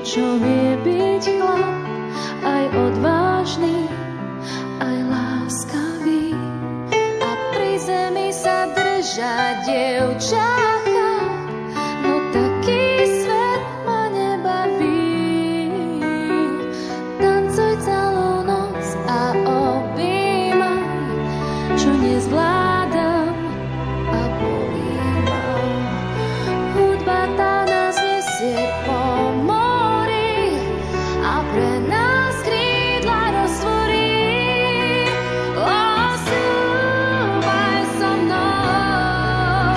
čo vie byť chlap, aj odvážny, aj láskavý. A pri zemi sa držať dievčacha, no taký svet ma nebaví. Tancuj celú noc a objímaj, čo nezvládam a bolí ma. Hudba tá nás nesie po mori a pre nás krídla roztvorí. Osúvaj so mnou,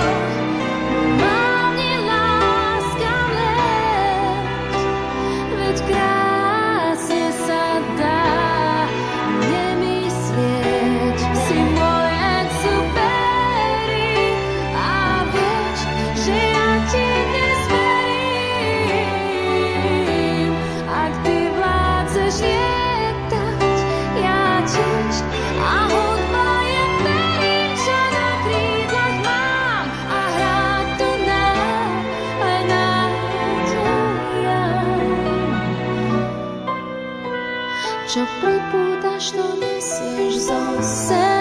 mávni láskam let, veď krásne sa dá nemyslieť. Si môj exupéry a vieš, že ja ti dnes verím. Ak ty vládzeš lietať, ja tiež, a hudba je períča na krídlach mám a hrať tu nám aj nádeja. Čo pripútaš, to nesieš zo seba.